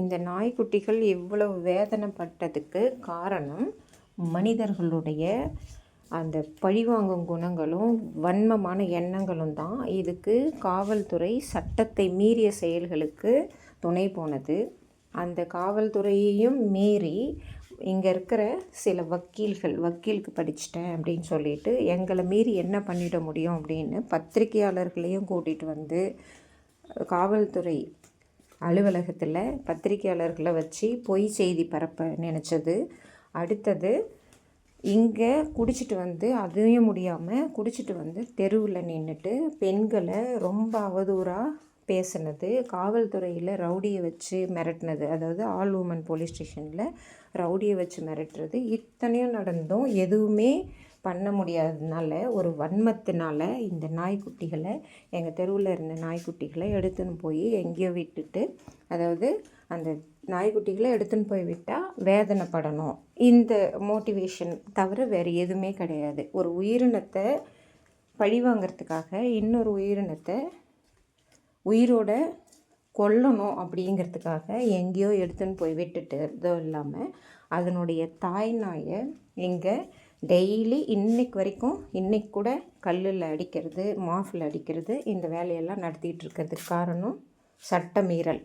இந்த நாய்க்குட்டிகள் இவ்வளவு வேதனைப்பட்டதுக்கு காரணம் மனிதர்களுடைய அந்த பழிவாங்கும் குணங்களும் வன்மமான எண்ணங்களும் தான். இதுக்கு காவல்துறை சட்டத்தை மீறிய செயல்களுக்கு துணை போனது. அந்த காவல்துறையையும் மீறி இங்கே இருக்கிற சில வக்கீலுக்கு படிச்சிட்டேன் அப்படின்னு சொல்லிட்டு எங்களை மீறி என்ன பண்ணிட முடியும் அப்படின்னு பத்திரிகையாளர்களையும் கூட்டிகிட்டு வந்து காவல்துறை அலுவலகத்தில் பத்திரிகையாளர்களை வச்சு பொய் செய்தி பரப்ப நினச்சது. அடுத்தது இங்கே குடிச்சிட்டு வந்து அதையும் முடியாமல் குடிச்சிட்டு வந்து தெருவில் நின்றுட்டு பெண்களை ரொம்ப அவதூறாக பேசுனது, காவல்துறையில் ரவுடியை வச்சு மிரட்டினது, அதாவது ஆல் உமன் போலீஸ் ஸ்டேஷனில் ரவுடியை வச்சு மிரட்டுறது, இத்தனையும் நடந்தும் எதுவுமே பண்ண முடியாததுனால ஒரு வன்மத்தினால இந்த நாய்க்குட்டிகளை எங்கள் தெருவில் இருந்த நாய்க்குட்டிகளை எடுத்துன்னு போய் எங்கேயோ விட்டுட்டு, அதாவது அந்த நாய்க்குட்டிகளை எடுத்துன்னு போய் விட்டால் வேதனைப்படணும், இந்த மோட்டிவேஷன் தவிர வேறு எதுவுமே கிடையாது. ஒரு உயிரினத்தை பழிவாங்கிறதுக்காக இன்னொரு உயிரினத்தை உயிரோட கொல்லணும் அப்படிங்கிறதுக்காக எங்கேயோ எடுத்துன்னு போய் விட்டுட்டு இல்லாமல் அதனுடைய தாய் நாயை இங்கே டெய்லி இன்றைக்கு வரைக்கும் இன்றைக்கு கூட கல்லில் அடிக்கிறது, மாஃபில் அடிக்கிறது, இந்த வேலையெல்லாம் நடத்திட்டு இருக்கிறதுக்கு காரணம் சட்டமீறல்.